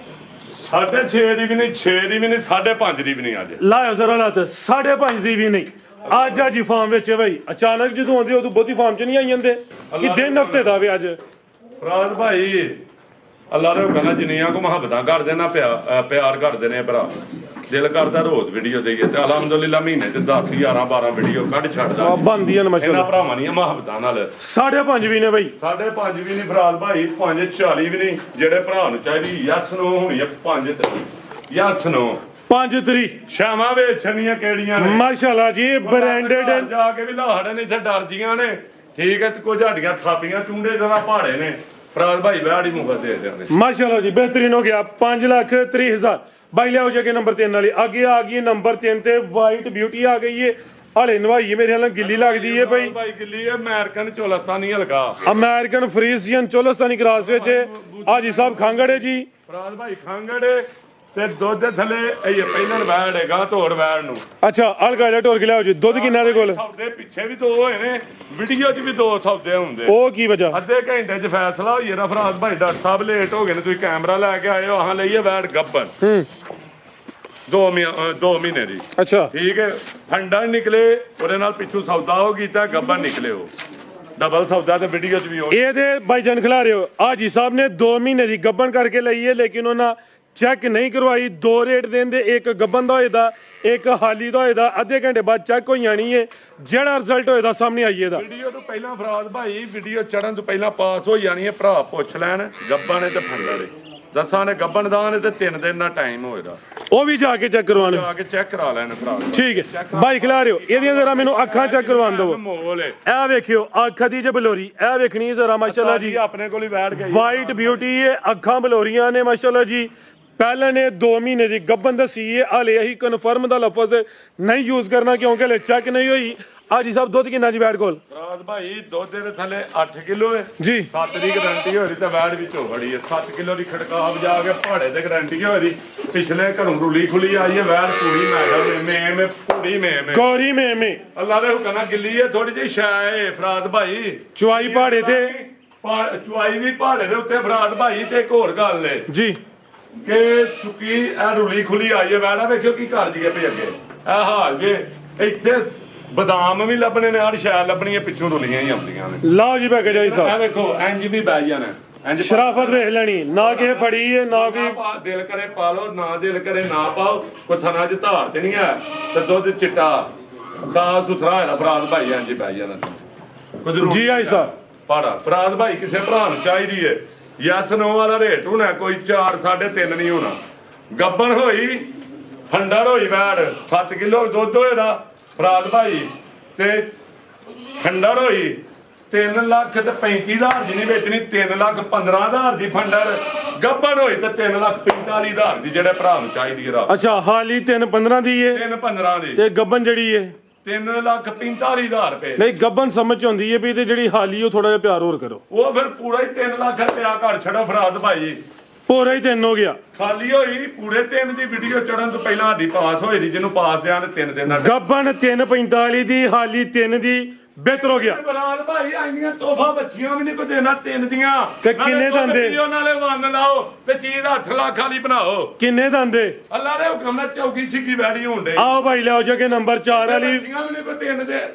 6.5 ਦੀ ਵੀ ਨਹੀਂ 6 ਦੀ ਵੀ ਨਹੀਂ 5.5 ਦੀ ਵੀ ਨਹੀਂ ਅੱਜ ਲਾਇਓ ਜ਼ਰਾ ਲਾਤ 5.5 ਦੀ ਵੀ ਨਹੀਂ ਅੱਜ ਅੱਜ ਫਾਰਮ ਵਿੱਚ ਹੈ ਭਾਈ ਅਚਾਨਕ ਜਦੋਂ ਆਉਂਦੇ ਉਦੋਂ ਬਹੁਤੀ ਫਾਰਮ ਚ ਨਹੀਂ ਆਈ ਜਾਂਦੇ ਕਿ ਦਿਨ ਹਫਤੇ ਦਾ ਵੀ ਅੱਜ ਫਰਾਦ ਭਾਈ ਅੱਲਾ ਦੇ ਹੁਕਮ ਨਾਲ ਜਿੰਨੀਆਂ ਕੋ ਮੁਹੱਬਤਾਂ ਕਰਦੇ ਨਾ ਪਿਆਰ ਕਰਦੇ ਨੇ ਭਰਾ ਦਿਲ ਕਰਦਾ ਰੋਜ਼ ਵੀਡੀਓ ਦੇਈਏ ਤੇ ਅਲਹਮਦੁਲਿਲਾ ਮਹੀਨੇ ਚ 10 11 12 ਵੀਡੀਓ ਕੱਢ ਛੱਡਦਾ ਬੰਦੀਆਂ ਨੇ ਇਹਨਾਂ ਮਾਸ਼ਾਅੱਲਾ ਭਰਾਵਾਂ ਦੀਆਂ ਮੁਹੱਬਤਾਂ ਨਾਲ 5.5 ਵੀ ਨੇ ਭਾਈ 5.5 ਵੀ ਨਹੀਂ ਫਰਾਦ ਭਾਈ 5.40 ਵੀ ਨਹੀਂ ਜਿਹੜੇ ਭਰਾ ਨੂੰ ਚਾਹੀਦੀ ਯਸ ਨੂੰ ਹੋਣੀ ਹੈ 5 ਯਸ ਨੂੰ 5 ਤਰੀ ਸ਼ਾਮਾਂ ਵੇਚਣੀਆਂ ਕਿਹੜੀਆਂ ਨੇ ਮਾਸ਼ਾਅੱਲਾ ਜੀ ਬ੍ਰਾਂਡਡ ਜਾ ਕੇ ਵੀ ਲਾਹੜ ਨੇ ਇੱਥੇ ਡਰਦੀਆਂ ਨੇ ਠੀਕ ਹੈ ਤੇ ਕੁਝ ਹੱਡੀਆਂ ਥਾਪੀਆਂ ਚੁੰਡੇ ਦਾ ਪਹਾੜੇ ਨੇ ਫਰਾਦ ਭਾਈ ਵੈੜੀ ਮੁਫਤ ਦੇ ਦਿੰਦੇ ਮਾਸ਼ਾਅੱਲਾ ਜੀ ਬਿਹਤਰੀਨ ਹੋ ਗਿਆ 5,30,000 ਬਾਈ ਲਿਆਓ ਜੇ ਕਿ ਨੰਬਰ 3 ਵਾਲੀ ਅੱਗੇ ਆ ਗਈ ਨੰਬਰ 3 ਤੇ ਵਾਈਟ ਬਿਊਟੀ ਆ ਗਈ ਏ ਹਲੇ ਨਵਾਈ ਮੇਰੇ ਨਾਲ ਗਿੱਲੀ ਲੱਗਦੀ ਏ ਭਾਈ ਗਿੱਲੀ ਹੈ ਅਮਰੀਕਨ ਚੋਲਸਤਾਨੀ ਹਲਕਾ ਅਮਰੀਕਨ ਫਰੀਜ਼ੀਅਨ ਚੋਲਸਤਾਨੀ ਕਰਾਸ ਵਿੱਚ ਆਜੀ ਸਾਹਿਬ ਖਾਂਗੜੇ ਜੀ ਫਰਾਦ ਭਾਈ ਖਾਂਗੜੇ ਤੇ ਦੁੱਧ ਦੇ ਥੱਲੇ ਇਹ ਪਹਿਲਾਂ ਵੈੜ ਹੈਗਾ ਧੋੜ ਵੈੜ ਨੂੰ ਅੱਛਾ ਅਲਗਾ ਜਾ ਢੋਲ ਕੇ ਲਿਆਓ ਜੀ ਦੁੱਧ ਕਿੰਨਾ ਦੇ ਕੋਲ ਸੌਦੇ ਪਿੱਛੇ ਵੀ 2 ਹੋਏ ਨੇ ਵੀਡੀਓ 'ਚ ਵੀ 2 ਸੌਦੇ ਹੁੰਦੇ ਉਹ ਕੀ ਵਜ੍ਹਾ ਅੱਧੇ ਘੰਟੇ 'ਚ ਫੈਸਲਾ ਹੋਈ ਇਹਦਾ ਫਰਾਦ ਭਾਈ ਡਾਕਟਰ ਸਾਹਿਬ ਲੇਟ ਹੋ ਗਏ ਨੇ ਤੁਸੀਂ ਕੈਮਰਾ ਲੈ ਕੇ ਆਏ ਹੋ ਆਹ ਲਈਏ ਵੈੜ ਗੱਬਨ 2 ਮਹੀਨੇ ਦੀ ਅੱਛਾ ਠੀਕ ਹੈ ਫੰਡਾ ਨਿਕਲੇ ਉਹਦੇ ਨਾਲ ਪਿੱਛੋਂ ਸੌਦਾ ਹੋ ਕੀਤਾ ਗੱਬਨ ਨਿਕਲੇ ਉਹ ਡਬਲ ਸੌਦਾ ਤੇ ਵੀਡੀਓ 'ਚ ਵੀ ਹੋ ਇਹਦੇ ਬਾਈ ਜਾਨ ਖਿਲਾ ਰਹੇ ਹੋ ਆਜੀ ਸਾਹਿਬ ਨੇ 2 ਮਹੀਨੇ ਦੀ ਗੱਬਨ ਕਰਕੇ ਲਈ ਹੈ ਲੇਕਿਨ ਉਹਨਾਂ ਚੈੱਕ ਨਹੀਂ ਕਰਵਾਈ 2 ਰੇਟ ਦੇਂਦੇ ਇੱਕ ਗੱਬਨ ਦਾ ਹੋਏਦਾ ਇੱਕ ਹਾਲੀ ਦਾ ਹੋਏਦਾ ਅੱਧੇ ਘੰਟੇ ਬਾਅਦ ਚੈੱਕ ਹੋ ਜਾਣੀ ਹੈ ਜਿਹੜਾ ਰਿਜ਼ਲਟ ਹੋਏਦਾ ਸਾਹਮਣੇ ਆਈਏਦਾ ਵੀਡੀਓ ਤੋਂ ਪਹਿਲਾਂ ਫਰਾਦ ਭਾਈ ਵੀਡੀਓ ਚੜਨ ਤੋਂ ਪਹਿਲਾਂ ਪਾਸ ਹੋ ਜਾਣੀ ਹੈ ਭਰਾ ਪੁੱਛ ਲੈਣ ਗੱਬਾਂ ਨੇ ਤੇ ਫੰਡਾ ਨੇ ਦੱਸਾਂ ਨੇ ਗੱਬਨ ਦਾ ਨੇ ਤੇ 3 ਦਿਨ ਦਾ ਟਾਈਮ ਹੋਏਗਾ ਉਹ ਵੀ ਜਾ ਕੇ ਚੈੱਕ ਕਰਵਾਉਣ ਜਾ ਕੇ ਚੈੱਕ ਕਰਾ ਲੈਣ ਭਰਾ ਠੀਕ ਹੈ ਬਾਈ ਖਿਲਾ ਰਹੇ ਹੋ ਇਹਦੀਆਂ ਜ਼ਰਾ ਮੈਨੂੰ ਅੱਖਾਂ ਚੈੱਕ ਕਰਵਾਉਣ ਦਿਓ ਮੋਲ ਹੈ ਇਹ ਵੇਖਿਓ ਅੱਖਾਂ ਦੀ ਜੇ ਬਲੋਰੀ ਇਹ ਵੇਖਣੀ ਜ਼ਰਾ ਮਾਸ਼ਾਅੱਲਾ ਜੀ ਆਪਣੇ ਕੋਲ ਹੀ ਬੈਠ ਗਈ ਵਾਈਟ ਬਿਊਟੀ ਹੈ ਅੱਖਾਂ ਬਲੋਰੀਆਂ ਨੇ ਮਾਸ਼ਾਅੱਲਾ ਜੀ ਪਹਿਲਾਂ ਨੇ 2 ਮਹੀਨੇ ਦੀ ਗੱਬਨ ਦੱਸੀ ਹੈ ਹਲੇ ਇਹੀ ਕਨਫਰਮ ਦਾ ਲਫ਼ਜ਼ ਨਹੀਂ ਯੂਜ਼ ਕਰਨਾ ਕਿਉਂਕਿ ਹਲੇ ਚੈੱਕ ਨਹੀਂ ਹੋਈ ਆਜੀ ਸਾਹਿਬ ਦੁੱਧ ਕਿੰਨਾ ਜੀ ਵੈੜ ਕੋਲ ਫਰਾਦ ਭਾਈ ਦੁੱਧ ਦੇ ਥੱਲੇ 8 ਕਿਲੋ ਹੈ ਜੀ 7 ਦੀ ਗਾਰੰਟੀ ਹੋਈ ਤੇ ਵੈੜ ਵਿੱਚ ਹੋ ਖੜੀ ਹੈ 7 ਕਿਲੋ ਦੀ ਖੜਕਾਵ ਜਾ ਕੇ ਪਹਾੜੇ ਤੇ ਗਾਰੰਟੀ ਹੋਈ ਪਿਛਲੇ ਘਰੋਂ ਰੁਲੀ ਖੁਲੀ ਆਈ ਹੈ ਵੈੜ ਪੂਰੀ ਮੈਡਮ ਮੈਂ ਪੂਰੀ ਮੈਂ ਗੌਰੀ ਮੇਮੇ ਅੱਲਾ ਦੇ ਹੁਕਮ ਨਾਲ ਗਿੱਲੀ ਹੈ ਥੋੜੀ ਜਿਹੀ ਸ਼ਾਇ ਫਰਾਦ ਭਾਈ ਚੁਆਈ ਪਹਾੜੇ ਤੇ ਚੁਆਈ ਵੀ ਪਹਾੜੇ ਦੇ ਉੱਤੇ ਫਰਾਦ ਭਾਈ ਤੇ ਇੱਕ ਹੋਰ ਗੱਲ ਨੇ ਜੀ ਕਿ ਸੁੱਕੀ ਇਹ ਰੁਲੀ ਖੁਲੀ ਆਈ ਹੈ ਵੈੜਾ ਵੇਖਿਓ ਕੀ ਕਰ ਜੀਏ ਭਈ ਅੱਗੇ ਇਹ ਹਾਲ ਜੇ ਇੱਥੇ ਬਦਾਮ ਵੀ ਲੱਭਣੇ ਨੇ ਆੜ ਸ਼ਾਇ ਲੱਭਣੀਆਂ ਪਿੱਛੋਂ ਰੁਲੀਆਂ ਹੀ ਆਉਂਦੀਆਂ ਨੇ ਲਾਓ ਜੀ ਬੈਗੇ ਜਾਈ ਇਹ ਸਾਹਿਬ ਵੇਖੋ ਇੰਜ ਵੀ ਬੈ ਜਾਣਾ ਇੰਜ ਸ਼ਰਾਫਤ ਵੇਖ ਲੈਣੀ ਨਾ ਕਿਸੇ ਫੜੀ ਹੈ ਨਾ ਕੋਈ ਦਿਲ ਕਰੇ ਪਾ ਲਓ ਨਾ ਦਿਲ ਕਰੇ ਨਾ ਪਾਓ ਕੋ ਥਣਾ ਚ ਧਾਰ ਤੇ ਨਹੀਂ ਹੈ ਤੇ ਦੁੱਧ ਚਿੱਟਾ ਸਾਫ ਸੁਥਰਾ ਹੈ ਫਰਾਦ ਭਾਈ ਇੰਜ ਬੈ ਜਾਣਾ ਕੁਝ ਜੀ ਆਈ ਸਾਹਿਬ ਪਾੜਾ ਫਰਾਦ ਭਾਈ ਕਿਸੇ ਭਰਾ ਨੂੰ ਚਾਹੀਦੀ ਹੈ ਯਸ ਨੋ ਵਾਲਾ ਰੇਟ ਹੋਣਾ ਕੋਈ 4 3.5 ਨਹੀਂ ਹੋਣਾ ਗੱਬਣ ਹੋਈ ਫੰਡੜ ਹੋਈ ਵੈੜ 7 ਕਿਲੋ ਦੁੱਧ ਹੋਏਦਾ ਫਰਾਦ ਭਾਈ ਤੇ ਫੰਡੜ ਹੋਈ 3 ਲੱਖ ਤੇ 35,000 ਦੀ ਨਹੀਂ ਵੇਚਣੀ 3 ਲੱਖ 15,000 ਦੀ ਫੰਡੜ ਗੱਬਣ ਹੋਈ ਤੇ 3 ਲੱਖ 45,000 ਦੀ ਜਿਹੜੇ ਭਰਾ ਨੂੰ ਚਾਹੀਦੀ ਹੈ ਅੱਛਾ ਹਾਲੀ 3-15 ਦੀ ਏ 3-15 ਦੀ ਤੇ ਗੱਬਨ ਜਿਹੜੀ ਏ 3,45,000 ਰੁਪਏ ਨਹੀਂ ਗੱਬਨ ਸਮਝ ਚ ਆਉਂਦੀ ਏ ਵੀ ਤੇ ਜਿਹੜੀ ਹਾਲੀ ਉਹ ਥੋੜਾ ਜਿਹਾ ਪਿਆਰ ਹੋਰ ਕਰੋ ਉਹ ਫਿਰ ਪੂਰਾ ਹੀ 3 ਲੱਖ ਰੁਪਇਆ ਘਰ ਛੱਡੋ ਫਰਾਦ ਭਾਈ ਪੂਰਾ ਹੀ 3 ਹੋ ਗਿਆ ਖਾਲੀ ਹੋਈ ਪੂਰੇ 3 ਦੀ ਵੀਡੀਓ ਚੜਨ ਤੋਂ ਪਹਿਲਾਂ ਸਾਡੀ ਪਾਸ ਹੋਈ ਦੀ ਜਿਹਨੂੰ ਪਾਸ ਜਾਣ 3 ਦਿਨ ਨਾਲ ਗੱਬਨ 3:45 ਦੀ ਹਾਲੀ 3 ਦੀ ਬਿਹਤਰ ਹੋ ਗਿਆ ਬਰਾਦ ਭਾਈ ਆਈਆਂ ਤੋਹਫਾ ਬੱਚੀਆਂ ਵੀ ਨਹੀਂ ਕੋ ਦੇਣਾ 3 ਦੀਆਂ ਤੇ ਕਿੰਨੇ ਦੰਦੇ ਨਾਲੇ ਵੰਨ ਲਾਓ ਤੇ ਚੀਜ਼ 8 ਲੱਖ ਵਾਲੀ ਬਣਾਓ ਕਿੰਨੇ ਦੰਦੇ ਅੱਲਾ ਦੇ ਹੁਕਮ ਨਾਲ ਚੌਕੀ ਛਿੱਕੀ ਵੈੜੀ ਹੋਣ ਦੇ ਆਓ ਭਾਈ ਲਿਆਓ ਜੇ ਕਿ ਨੰਬਰ 4 ਵਾਲੀ ਬੱਚੀਆਂ ਵੀ ਨਹੀਂ ਕੋ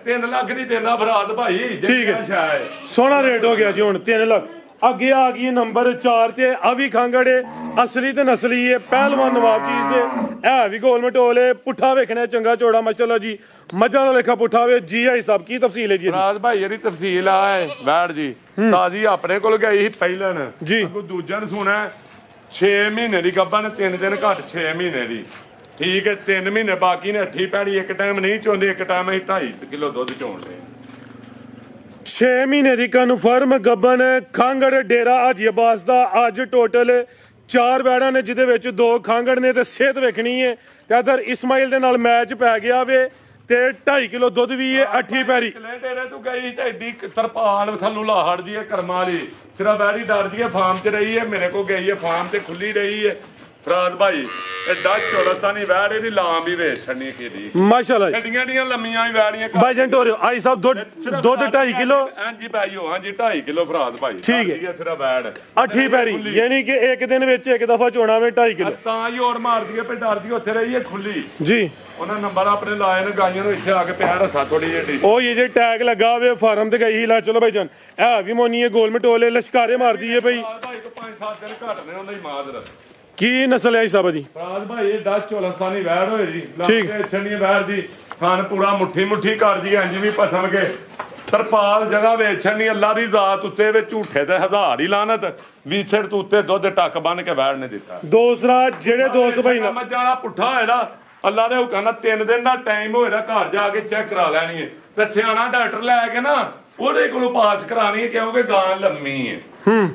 3 ਲੱਖ ਦੀ ਦੇਣਾ ਫਰਾਦ ਭਾਈ ਠੀਕ ਹੈ ਸੋਹਣਾ ਰੇਟ ਹੋ ਗਿਆ ਜੀ ਹੁਣ 3 ਲੱਖ ਅੱਗੇ ਆ ਗਈ ਨੰਬਰ 4 ਤੇ ਆ ਵੀ ਖਾਂਗੜ ਏ ਅਸਲੀ ਤੇ ਨਸਲੀ ਏ ਪਹਿਲਵਾਨ ਨਵਾਬ ਚੀਜ਼ ਏ ਇਹ ਵੀ ਗੋਲ ਮਟੋਲ ਏ ਪੁੱਠਾ ਵੇਖਣਾ ਚੰਗਾ ਚੋੜਾ ਮਾਸ਼ਾਅੱਲਾ ਜੀ ਮੱਝਾਂ ਦਾ ਲੇਖਾ ਪੁੱਠਾ ਵੇ ਜੀ ਆਈ ਸਾਹਿਬ ਕੀ ਤਫਸੀਲ ਹੈ ਜੀ ਇਹਦੀ? ਰਾਜ ਭਾਈ ਜਿਹੜੀ ਤਫਸੀਲ ਆ ਵੈੜ ਜੀ ਤਾਜੀ ਆਪਣੇ ਕੋਲ ਗਈ ਸੀ ਪਹਿਲਣ ਜੀ। ਅੱਗੋਂ ਦੂਜਾ ਨੂੰ ਸੁਣਾ 6 ਮਹੀਨੇ ਦੀ ਗੱਭਾ ਨੇ 3 ਦਿਨ ਘੱਟ 6 ਮਹੀਨੇ ਦੀ ਠੀਕ ਹੈ 3 ਮਹੀਨੇ ਬਾਕੀ ਨੇ 8 ਪੈੜੀ ਇੱਕ ਟਾਈਮ ਨਹੀਂ ਚੋਂਦੇ ਇੱਕ ਟਾਈਮ ਅਸੀਂ 2.5 ਕਿਲੋ ਦੁੱਧ ਚੋਂਦੇ 6 ਮਹੀਨੇ ਦੀ ਕਨਫਰਮ ਗੱਬਨ ਖਾਂਗੜ ਡੇਰਾ ਹਾਜੀ ਅਬਾਸ ਦਾ ਅੱਜ ਟੋਟਲ 4 ਵੈੜਾਂ ਨੇ ਜਿਹਦੇ ਵਿੱਚ 2 ਖਾਂਗੜ ਨੇ ਤੇ ਸਿਹਤ ਵੇਖਣੀ ਹੈ ਤੇ ਇਧਰ ਇਸਮਾਈਲ ਦੇ ਨਾਲ ਮੈਚ ਪੈ ਗਿਆ ਵੇ ਤੇ 2.5 ਕਿਲੋ ਦੁੱਧ ਵੀ ਹੈ 8 ਪੈਰੀ ਟੇਰੇ ਤੂੰ ਗਈ ਤੇ ਐਡੀ ਤਰਪਾਲ ਥੱਲੋਂ ਲਾਹੜ ਦੀ ਹੈ ਕਰਮਾਂ ਵਾਲੀ ਸਿਰਾ ਵੈੜੀ ਡਰਦੀ ਹੈ ਫਾਰਮ 'ਚ ਰਹੀ ਹੈ ਮੇਰੇ ਕੋਲ ਗਈ ਹੈ ਫਾਰਮ ਤੇ ਖੁੱਲੀ ਰਹੀ ਹੈ ਫਰਾਦ ਭਾਈ ਐਡਾ ਚੋਲਸਾਨੀ ਵੈੜ ਇਹਦੀ ਲਾਮ ਵੀ ਵੇਚ ਛੱਡਣੀ ਕਿਹਦੀ ਮਾਸ਼ਾਅੱਲਾ ਜੀ ਐਡੀਆਂ ਡੀਆਂ ਲੰਮੀਆਂ ਵੀ ਵੈੜੀਆਂ ਬਾਈ ਜੰਟ ਹੋ ਰਿਹਾ ਆਈ ਸਾਹਿਬ ਦੁੱਧ 2.5 ਕਿਲੋ ਹਾਂਜੀ ਭਾਈ ਉਹ ਹਾਂਜੀ 2.5 ਕਿਲੋ ਫਰਾਦ ਭਾਈ ਠੀਕ ਹੈ ਸਿਰਾ ਵੈੜ 8 ਪੈਰੀ ਯਾਨੀ ਕਿ ਇੱਕ ਦਿਨ ਵਿੱਚ ਇੱਕ ਦਫਾ ਚੋਣਾ ਵੇ 2.5 ਕਿਲੋ ਤਾਂ ਹੀ ਹੋਰ ਮਾਰਦੀ ਹੈ ਪੇ ਡਰਦੀ ਉੱਥੇ ਰਹੀ ਹੈ ਖੁੱਲੀ ਜੀ ਉਹਨਾਂ ਨੰਬਰ ਆਪਣੇ ਲਾਏ ਨੇ ਗਾਈਆਂ ਨੂੰ ਇੱਥੇ ਆ ਕੇ ਪਿਆ ਰੱਖਾ ਥੋੜੀ ਜਿਹੀ ਉਹ ਇਹ ਜੇ ਟੈਗ ਲੱਗਾ ਹੋਵੇ ਫਾਰਮ ਤੇ ਗਈ ਲਾ ਚਲੋ ਭਾਈ ਜਾਨ ਇਹ ਵੀ ਮੋਨੀ ਹੈ ਗੋਲ ਮਟੋਲੇ ਲਸ਼ਕਾਰੇ ਮਾਰਦੀ ਹੈ ਭਾਈ ਭਾਈ ਤੋਂ 5-7 ਦਿਨ ਘੱਟ ਨੇ ਉਹਨਾਂ ਦੀ ਮਾਦਰ ਕੀ ਨਸਲ ਹੈ ਸਾਹਿਬ ਜੀ? ਫਰਾਦ ਭਾਈ ਇਹ 10 ਚੋਲਸਤਾਨੀ ਵੈੜ ਹੋਏ ਜੀ ਠੀਕ। ਛੰਨੀ ਵੈੜ ਦੀ ਖਾਨ ਪੂਰਾ ਮੁੱਠੀ ਕਰਦੀ ਇੰਜ ਵੀ ਪਸਮ ਕੇ ਤਰਪਾਲ ਜਗ੍ਹਾ ਵੇਚਣੀ ਅੱਲਾ ਦੀ ਜ਼ਾਤ ਉੱਤੇ ਵਿੱਚ ਝੂਠੇ ਤੇ ਹਜ਼ਾਰ ਹੀ ਲਾਨਤ ਵੀਸੜ ਤੋਂ ਉੱਤੇ ਦੁੱਧ ਟੱਕ ਬੰਨ ਕੇ ਵੈੜ ਨੇ ਦਿੱਤਾ ਦੂਸਰਾ ਜਿਹੜੇ ਦੋਸਤ ਭਾਈ ਨਾ ਮੱਝਾਂ ਦਾ ਪੁੱਠਾ ਹੋਇਆ ਨਾ ਅੱਲਾ ਦੇ ਹੁਕਮ ਨਾਲ 3 ਦਿਨ ਦਾ ਟਾਈਮ ਹੋਏਗਾ ਘਰ ਜਾ ਕੇ ਚੈੱਕ ਕਰਾ ਲੈਣੀ ਹੈ ਤੇ ਸਿਆਣਾ ਡਾਕਟਰ ਲੈ ਕੇ ਨਾ ਉਹਦੇ ਕੋਲੋਂ ਪਾਸ ਕਰਾਣੀ ਹੈ ਕਿਉਂਕਿ ਗਾਂ ਲੰਮੀ ਹੈ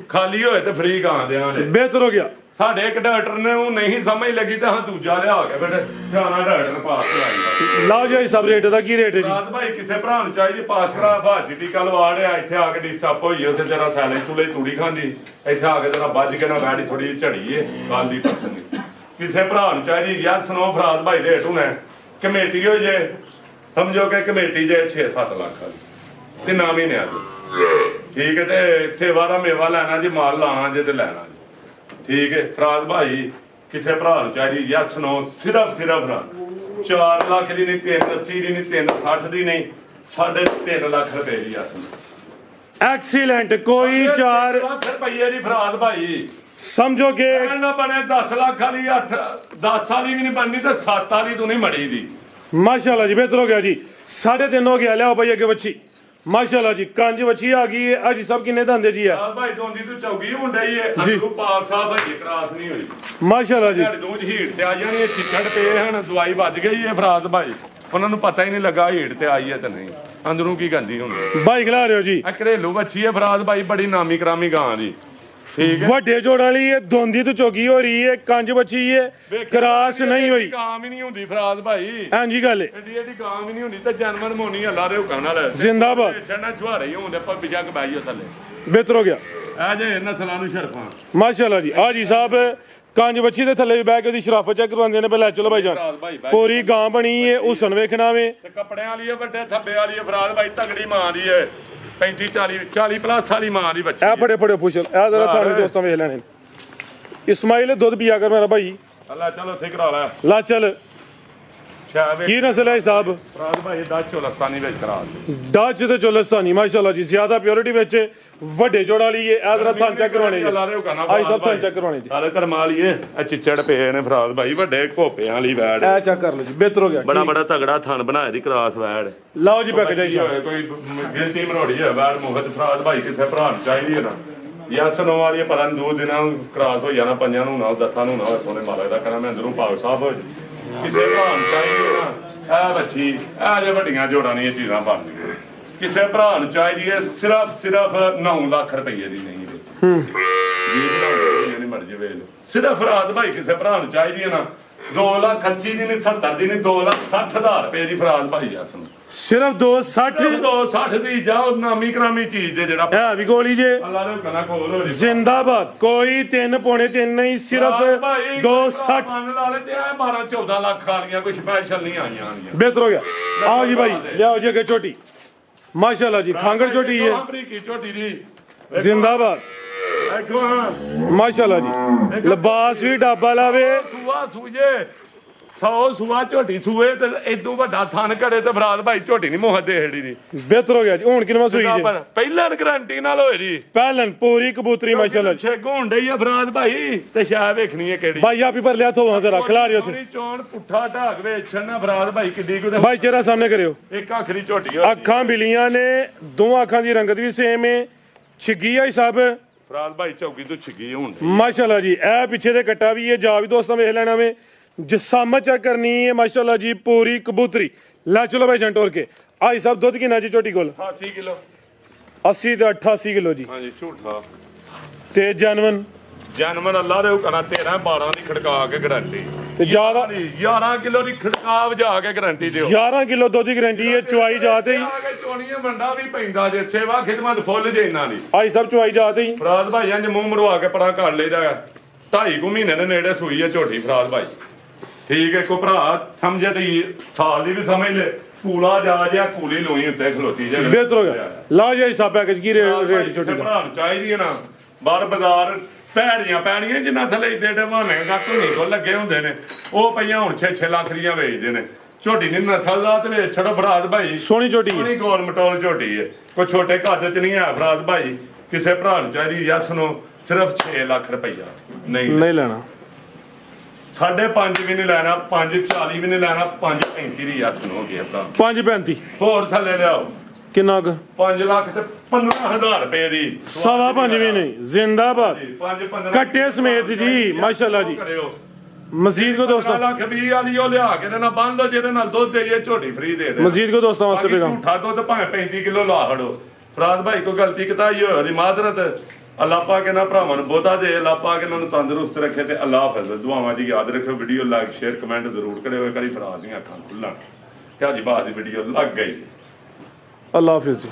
ਖਾਲੀ ਹੋਏ ਤੇ ਫ੍ਰੀ ਗਾਂ ਦੇਣਾ ਨੇ ਬਿਹਤਰ ਹੋ ਗਿਆ ਸਾਡੇ ਇੱਕ ਡਾਕਟਰ ਨੇ ਉਹ ਨਹੀਂ ਸਮਝ ਲੱਗੀ ਤਾਂ ਹਾਂ ਦੂਜਾ ਲਿਆ ਕੇ ਬੇਟੇ ਸਿਆਣਾ ਡਾਕਟਰ ਨੇ ਪਾਸ ਕਰਾਈ ਲਓ ਜੀ ਸਭ ਰੇਟ ਦਾ ਕੀ ਰੇਟ ਹੈ ਜੀ? ਰਾਤ ਭਾਈ ਕਿਸੇ ਭਰਾ ਨੂੰ ਚਾਹੀਦੀ ਪਾਸ ਕਰਾ ਫਾਸਿਟੀ ਕੱਲ ਵਾੜਿਆ ਇੱਥੇ ਆ ਕੇ ਡਿਸਟਰਬ ਹੋਈ ਉੱਥੇ ਜਰਾ ਸੈਲੇ ਚੂਲੇ ਤੂੜੀ ਖਾਂਦੀ ਇੱਥੇ ਆ ਕੇ ਜਰਾ ਵੱਜ ਕੇ ਨਾ ਗਾੜੀ ਥੋੜੀ ਜਿਹੀ ਝੜੀ ਏ ਕੱਲ ਦੀ ਪਸੰਦ ਕਿਸੇ ਭਰਾ ਨੂੰ ਚਾਹੀਦੀ ਯਾਰ ਸੁਣੋ ਫਰਾਦ ਭਾਈ ਰੇਟ ਹੁਣੇ ਕਮੇਟੀ ਹੋ ਜੇ ਸਮਝੋ ਕਿ ਕਮੇਟੀ ਜੇ 6-7 ਲੱਖ ਵਾਲੀ ਤੇ ਨਾ ਮਹੀਨੇ ਅੱਜ ਠੀਕ ਹੈ ਤੇ ਸੇਵਾ ਦਾ ਮੇਵਾ ਲੈਣਾ ਜੀ ਮਾਲ ਲਾਣਾ ਜੇ ਤੇ ਲੈਣਾ ਜੀ ਠੀਕ ਹੈ ਫਰਾਦ ਭਾਈ ਕਿਸੇ ਭਰਾ ਨੂੰ ਚਾਹੀਦੀ ਯਸ ਨੋ ਸਿਰਫ ਨਾ 4 ਲੱਖ ਦੀ ਨਹੀਂ 380 ਦੀ ਨਹੀਂ 360 ਦੀ ਨਹੀਂ 3.5 ਲੱਖ ਰੁਪਏ ਦੀ ਯਸ ਐਕਸੀਲੈਂਟ ਕੋਈ 4 ਲੱਖ ਰੁਪਏ ਦੀ ਫਰਾਦ ਭਾਈ ਸਮਝੋ ਕਿ ਨਾ ਬਣੇ 10 ਲੱਖ ਵਾਲੀ 10 ਵਾਲੀ ਵੀ ਨਹੀਂ ਬਣਨੀ ਤੇ 7 ਵਾਲੀ ਤੂੰ ਨਹੀਂ ਮੜੀ ਦੀ ਮਾਸ਼ਾਅੱਲਾ ਜੀ ਬਿਹਤਰ ਹੋ ਗਿਆ ਜੀ 3.5 ਹੋ ਗਿਆ ਲਿਆਓ ਭਾਈ ਅੱਗੇ ਵੱਛੀ ਮਾਸ਼ਾਅੱਲਾ ਜੀ ਕੰਜ ਵੱਛੀ ਆ ਗਈ ਹੈ ਅੱਜ ਸਭ ਕਿੰਨੇ ਦੰਦੇ ਜੀ ਆ ਭਾਈ ਦੋਂਦੀ ਤੂੰ ਚੌਗੀ ਹੁੰਦਾ ਹੀ ਹੈ ਅੰਦਰੋਂ ਪਾਸ ਸਾਫ ਹੈ ਕਰਾਸ ਨਹੀਂ ਹੋਈ ਮਾਸ਼ਾਅੱਲਾ ਜੀ ਸਾਡੇ ਦੋਜ ਹੀਟ ਤੇ ਆ ਜਾਣੀ ਇਹ ਚਿੱਕੜ ਪਏ ਹਨ ਦਵਾਈ ਵੱਜ ਗਈ ਹੈ ਫਰਾਦ ਭਾਈ ਉਹਨਾਂ ਨੂੰ ਪਤਾ ਹੀ ਨਹੀਂ ਲੱਗਾ ਹੀਟ ਤੇ ਆਈ ਹੈ ਤੇ ਨਹੀਂ ਅੰਦਰੋਂ ਕੀ ਗੰਦੀ ਹੁੰਦੀ ਬਾਈ ਖਿਲਾ ਰਹੇ ਹੋ ਜੀ ਆ ਘਰੇਲੂ ਵੱਛੀ ਹੈ ਫਰਾਦ ਭਾਈ ਬੜੀ ਨਾਮੀ ਕਰਾਮੀ ਗਾਂ ਦੀ ਠੀਕ ਹੈ ਵੱਡੇ ਜੋੜ ਵਾਲੀ ਹੈ ਦੋਂਦੀ ਤੋਂ ਚੋਗੀ ਹੋ ਰਹੀ ਹੈ ਕੰਜ ਵੱਛੀ ਹੈ ਕਰਾਸ ਨਹੀਂ ਹੋਈ ਗਾਂ ਵੀ ਨਹੀਂ ਹੁੰਦੀ ਫਰਾਦ ਭਾਈ ਹਾਂਜੀ ਗੱਲ ਹੈ ਐਡੀ ਐਡੀ ਗਾਂ ਵੀ ਨਹੀਂ ਹੁੰਦੀ ਤੇ ਜਨਮਨ ਮੋਣੀ ਅੱਲਾ ਦੇ ਹੁਕਮ ਨਾਲ ਜ਼ਿੰਦਾਬਾਦ ਛੱਡਣਾ ਛੁਹਾਰੇ ਹੀ ਹੁੰਦੇ ਪਰ ਬਿਜਾ ਕੇ ਬਾਈਓ ਥੱਲੇ ਬਿਹਤਰ ਹੋ ਗਿਆ ਆ ਜੇ ਨਸਲਾਂ ਨੂੰ ਸ਼ਰਫਾਂ ਮਾਸ਼ਾਅੱਲਾ ਜੀ ਆ ਜੀ ਸਾਹਿਬ ਕੰਜ ਵੱਛੀ ਦੇ ਥੱਲੇ ਵੀ ਬਹਿ ਕੇ ਉਹਦੀ ਸ਼ਰਾਫਤ ਚੈੱਕ ਕਰਵਾਉਂਦੇ ਨੇ ਪਹਿਲਾਂ ਚਲੋ ਭਾਈ ਜਾਨ ਪੂਰੀ ਗਾਂ ਬਣੀ ਹੈ ਹੁਸਨ ਵੇਖਣਾ ਵੇ ਤੇ ਕੱਪੜਿਆਂ ਵਾਲੀ ਹੈ ਵੱਡੇ ਥੱਬੇ ਵਾਲੀ ਹੈ ਫਰਾਦ ਭਾਈ ਤਗੜੀ ਮਾਂ ਦੀ ਹੈ 35 ਪਲੱਸ ਵਾਲੀ ਮਾਂ ਦੀ ਬੱਚੀ ਇਹ ਫੜੇ ਪੁੱਛ ਇਹ ਜ਼ਰਾ ਤੁਹਾਨੂੰ ਦੋਸਤਾਂ ਵੇਖ ਲੈਣੇ ਇਸਮਾਈਲ ਦੁੱਧ ਪੀਆ ਕਰ ਮੇਰਾ ਭਾਈ ਅੱਲਾ ਚਲੋ ਇੱਥੇ ਕਰਾ ਲੈ ਲਾ ਚੱਲ ਸ਼ਾਹ ਕੀ ਨਸਲ ਹੈ ਸਾਹਿਬ? ਫਰਾਦ ਭਾਈ 10 ਚੋਲਸਤਾਨੀ ਵਿੱਚ ਕਰਾ ਦੇ ਡੱਚ ਤੇ ਚੋਲਸਤਾਨੀ ਮਾਸ਼ਾਅੱਲਾ ਜੀ ਜ਼ਿਆਦਾ ਪਿਓਰਿਟੀ ਵਿੱਚ ਵੱਡੇ ਜੋੜ ਵਾਲੀ ਹੈ ਇਹ ਜ਼ਰਾ ਥਾਂ ਚੈੱਕ ਕਰਵਾਉਣੇ ਜੀ ਆਈ ਸਭ ਥਾਂ ਚੈੱਕ ਕਰਵਾਉਣੇ ਜੀ ਹਾਲੇ ਕਰਮਾ ਲਈਏ ਆ ਚਿੱਚੜ ਪਏ ਨੇ ਫਰਾਦ ਭਾਈ ਵੱਡੇ ਘੋਪਿਆਂ ਵਾਲੀ ਵੈੜ ਇਹ ਚੈੱਕ ਕਰ ਲਓ ਜੀ ਬਿਹਤਰ ਹੋ ਗਿਆ ਬੜਾ ਤਗੜਾ ਥਣ ਬਣਾਇਆ ਦੀ ਕਰਾਸ ਵੈੜ ਲਓ ਜੀ ਪੈਕ ਜਾਈ ਹੋਏ ਕੋਈ ਗਿਣਤੀ ਮਰੋੜੀ ਹੈ ਵੈੜ ਮੁਹੱਤ ਫਰਾਦ ਭਾਈ ਕਿਸੇ ਭਰਾ ਨੂੰ ਚਾਹੀਦੀ ਹੈ ਨਾ ਯਾ ਸਨੋ ਵਾਲੀ ਪਤਾ ਨਹੀਂ 2 ਦਿਨਾਂ ਕਰਾਸ ਹੋ ਜਾਣਾ 5 ਨੂੰ ਨਾ 10 ਨੂੰ ਨਾ ਸੋਨੇ ਮਾਲਕ ਦਾ ਕਰਾਂ ਮੈਂ ਅੰਦਰੋਂ ਭਾਗ ਸਾਹਿਬ ਹੋ ਕਿਸੇ ਭਰਾ ਨੂੰ ਚਾਹੀਦੀ ਹੈ ਨਾ ਇਹ ਬੱਚੀ ਇਹ ਜੇ ਵੱਡੀਆਂ ਜੋੜਾਂ ਨਹੀਂ ਇਹ ਚੀਜ਼ਾਂ ਬਣਦੀਆਂ ਕਿਸੇ ਭਰਾ ਨੂੰ ਚਾਹੀਦੀ ਹੈ ਸਿਰਫ 9 ਲੱਖ ਰੁਪਏ ਦੀ ਨਹੀਂ ਵਿੱਚ ਜੀ ਬਣਾਉਂਦੇ ਨਹੀਂ ਮਰ ਜਵੇ ਸਿਰਫ ਫਰਾਦ ਭਾਈ ਕਿਸੇ ਭਰਾ ਨੂੰ ਚਾਹੀਦੀ ਹੈ ਨਾ 2,80,000 ਦੀ ਨਹੀਂ 70 ਦੀ ਨਹੀਂ 2,60,000 ਰੁਪਏ ਦੀ ਫਰਾਦ ਭਾਈ ਜਸਨ ਸਿਰਫ 260 260 ਦੀ ਜਾਓ ਨਾਮੀ ਕਰਾਮੀ ਚੀਜ਼ ਦੇ ਜਿਹੜਾ ਇਹ ਵੀ ਗੋਲੀ ਜੇ ਅੱਲਾ ਦੇ ਕਨਾ ਕੋਲ ਹੋ ਜੀ ਜ਼ਿੰਦਾਬਾਦ ਕੋਈ 3 ਪੌਣੇ 3 ਨਹੀਂ ਸਿਰਫ 260 ਮੰਨ ਲਾ ਲੈ ਤੇ 12-14 ਲੱਖ ਵਾਲੀਆਂ ਕੋਈ ਸਪੈਸ਼ਲ ਨਹੀਂ ਆਈਆਂ ਆਣੀਆਂ ਬਿਹਤਰ ਹੋ ਗਿਆ ਆਓ ਜੀ ਭਾਈ ਲਿਆਓ ਜੀ ਅੱਗੇ ਛੋਟੀ ਮਾਸ਼ਾਅੱਲਾ ਜੀ ਖਾਂਗੜ ਛੋਟੀ ਹੈ ਅਮਰੀਕੀ ਝੋਟੀ ਦੀ ਜ਼ਿੰਦਾਬਾਦ ਦੇਖੋ ਹਾਂ ਮਾਸ਼ਾਅੱਲਾ ਜੀ ਲਿਬਾਸ ਵੀ ਡਾਬਾ ਲਾਵੇ ਸੂਆ ਸੂਜੇ 100 ਸੂਆ ਝੋਟੀ ਸੂਏ ਤੇ ਇਦੋਂ ਵੱਡਾ ਥਣ ਘੜੇ ਤੇ ਫਰਾਦ ਭਾਈ ਝੋਟੀ ਨਹੀਂ ਮੋਹ ਦੇੜੀ ਦੀ ਬਿਹਤਰ ਹੋ ਗਿਆ ਜੀ। ਹੁਣ ਕਿਨਵਾ ਸੂਈ ਜੀ? ਪਹਿਲਾਂ ਗਰੰਟੀ ਨਾਲ ਹੋਏ ਜੀ, ਪਹਿਲਨ ਪੂਰੀ ਕਬੂਤਰੀ ਮਾਸ਼ਾਅੱਲਾ ਜੀ। ਛੇ ਘੋਣ ਡਈ ਆ ਫਰਾਦ ਭਾਈ ਤੇ ਸ਼ਾਹ ਵੇਖਣੀ ਹੈ ਕਿਹੜੀ ਭਾਈ ਆਪ ਹੀ ਪਰ ਲਿਆ ਥੋਵਾਂ ਤੇ ਰੱਖ ਲਾ ਰਹੀ ਉੱਥੇ ਚੋਣ ਪੁੱਠਾ ਢਾਕ ਵੇਚਣ ਨਾ ਫਰਾਦ ਭਾਈ ਕਿੱਡੀ ਕੁ ਭਾਈ ਚਿਹਰਾ ਸਾਹਮਣੇ ਕਰਿਓ। ਇੱਕ ਆਖਰੀ ਝੋਟੀ ਹੋਈ ਅੱਖਾਂ ਬਿਲੀਆਂ ਨੇ, ਦੋਵਾਂ ਅੱਖਾਂ ਦੀ ਰੰਗਤ ਵੀ ਸੇਮ ਹੈ, ਛਿੱਗੀ ਆ ਸਭ ਫਰਾਦ ਭਾਈ ਚੌਕੀ ਤੋਂ ਛਿੱਗੀ ਹੋਣ ਡਈ। ਮਾਸ਼ਾਅੱਲਾ ਜੀ। ਇਹ ਪਿੱਛੇ ਦੇ ਕੱਟਾ ਵੀ ਹੈ, ਜਾ ਵੀ ਦੋਸਤਾਂ ਵੇਖ ਲੈਣਾ ਵੇ, ਜਿਸਾਮਤ ਚੈੱਕ ਕਰਨੀ ਹੈ ਮਾਸ਼ਾਅੱਲਾ ਜੀ, ਪੂਰੀ ਕਬੂਤਰੀ। ਲੈ ਚਲੋ ਭਾਈ ਜੰਟੋਰ ਕੇ ਆਈ ਸਾਹਿਬ ਦੁੱਧ ਕਿੰਨਾ ਜੀ ਝੋਟੀ ਕੋਲ? 80 ਕਿਲੋ 80 ਤੇ 88 ਕਿਲੋ ਜੀ। ਹਾਂਜੀ ਝੂਠਾ ਤੇ ਜਨਮਨ ਜਨਮਨ ਅੱਲਾ ਦੇ ਹੁਕਮ ਨਾਲ 13 12 ਦੀ ਖੜਕਾ ਕੇ ਗਰੰਟੀ ਤੇ ਜ਼ਿਆਦਾ 11 ਕਿਲੋ ਦੀ ਖੜਕਾ ਵਜਾ ਕੇ ਗਰੰਟੀ ਦਿਓ। 11 ਕਿਲੋ ਦੁੱਧ ਦੀ ਗਾਰੰਟੀ ਹੈ। ਚੁਆਈ ਜਾਤ ਹੀ ਆ ਕੇ ਚੋਣੀਆਂ ਬੰਦਾ ਵੀ ਪੈਂਦਾ ਜੇ, ਸੇਵਾ ਖਿਦਮਤ ਫੁੱਲ ਜੇ ਇਹਨਾਂ ਦੀ। ਆਈ ਸਭ ਚੁਆਈ ਜਾਤ ਹੀ। ਫਰਾਦ ਭਾਈ ਇੰਜ ਮੂੰਹ ਮਰਵਾ ਕੇ ਪਰਾਂ ਕਰ ਲਈਦਾ 2.5 ਕੁ ਮਹੀਨੇ ਦੇ ਨੇੜੇ ਸੂਈ ਹੈ ਝੋਟੀ ਫਰਾਦ ਭਾਈ। ਠੀਕ ਹੈ, ਕੋ ਭਰਾ ਸਮਝੇ ਤੇ ਸਾਲ ਦੀ ਵੀ ਸਮਝ ਲੈ, ਕੂਲਾ ਜਾ ਜਿਆ ਕੂਲੀ ਲੋਈ ਉੱਤੇ ਖਲੋਤੀ ਜੇ ਬਿਹਤਰ ਹੋ ਗਿਆ। ਲਾ ਜੀ ਹਿਸਾਬ ਪੈਕੇਜ ਕੀ ਰੇਟ ਝੋਟੀ ਦਾ? ਭਰਾ ਨੂੰ ਚਾਹੀਦੀ ਹੈ ਨਾ ਬਾਹਰ ਬਾਜ਼ਾਰ ਭੈੜੀਆਂ ਪੈਣੀਆਂ ਜਿੰਨਾ ਥੱਲੇ ਏਡੇ ਏਡੇ ਬਹਾਨੇ ਦਾ ਧੁੰਨੀ ਕੋ ਲੱਗੇ ਹੁੰਦੇ ਨੇ, ਉਹ ਪਈਆਂ ਹੁਣ 6 ਲੱਖ ਦੀਆਂ ਵੇਚਦੇ ਨੇ। ਝੋਟੀ ਦੀ ਨਸਲ ਦਾ ਤੇ ਵੇਚ ਛੜੋ ਫਰਾਦ ਭਾਈ, ਸੋਹਣੀ ਝੋਟੀ ਹੈ, ਸੋਹਣੀ ਗੋਲ ਮਟੋਲ ਝੋਟੀ ਹੈ। ਕੋਈ ਛੋਟੇ ਘਰ ਚ ਨਹੀਂ ਹੈ ਫਰਾਦ ਭਾਈ। ਕਿਸੇ ਭਰਾ ਨੂੰ ਚਾਹੀਦੀ ਯਸ ਨੂੰ ਸਿਰਫ 6 ਲੱਖ ਰੁਪਈਆ ਨਹੀਂ ਲੈਣਾ। 5.5 ਵੀ ਨਹੀਂ ਲੈਣਾ, 5.40 ਵੀ ਨਹੀਂ ਲੈਣਾ, 5.35 ਦੀ ਯਸ ਨੂੰ ਹੋ ਗਿਆ ਭਰਾ। 5.35 ਹੋਰ ਥੱਲੇ ਲਿਆਓ ਕਿੰਨਾ ਕੁ? 5 ਲੱਖ ਤੇ 15,000 ਰੁਪਏ ਦੀ 5.25 ਵੀ ਨਹੀਂ। ਜ਼ਿੰਦਾਬਾਦ 5-15 ਕੱਟੇ ਸਮੇਤ ਜੀ ਮਾਸ਼ਾਅੱਲਾ ਜੀ। ਮਜ਼ੀਦ ਕੋ ਦੋਸਤਾਂ 15 ਲੱਖ 20 ਵਾਲੀ ਉਹ ਲਿਆ ਕੇ ਨਾ ਬੰਨ ਲਓ, ਜਿਹਦੇ ਨਾਲ ਦੁੱਧ ਦੇਈਏ ਝੋਟੀ ਫ੍ਰੀ ਦੇ ਦੇ। ਮਜ਼ੀਦ ਕੋ ਦੋਸਤਾਂ ਵਾਸਤੇ ਪੈਗਾਮ। ਝੂਠਾ ਦੁੱਧ ਭਾਵੇਂ 35 ਕਿਲੋ ਲਾ ਹੜੋ ਫਰਾਦ ਭਾਈ, ਕੋਈ ਗਲਤੀ ਕਿਤਾਈ ਹੋਈ ਮਾਦਰਤ ਅੱਲਾਹ ਪਾਕ ਇਹਨਾਂ ਭਰਾਵਾਂ ਨੂੰ ਬਹੁਤਾ ਦੇ, ਅੱਲਾਹ ਪਾਕ ਇਹਨਾਂ ਨੂੰ ਤੰਦਰੁਸਤ ਰੱਖੇ ਤੇ ਅੱਲਾਹ ਹਾਫਿਜ਼। ਦੁਆਵਾਂ ਜੀ ਯਾਦ ਰੱਖਿਓ। ਵੀਡੀਓ ਲਾਈਕ ਸ਼ੇਅਰ ਕਮੈਂਟ ਜ਼ਰੂਰ ਕਰਿਓ। ਇੱਕ ਵਾਰੀ ਫਰਾਦ ਦੀਆਂ ਅੱਖਾਂ ਖੁੱਲਣ ਕਿ ਅੱਜ ਬਾਅਦ ਦੀ ਵੀਡੀਓ ਲੱਗ ਗਈ। ਅੱਲਾਹ ਹਾਫਿਜ਼ ਜੀ।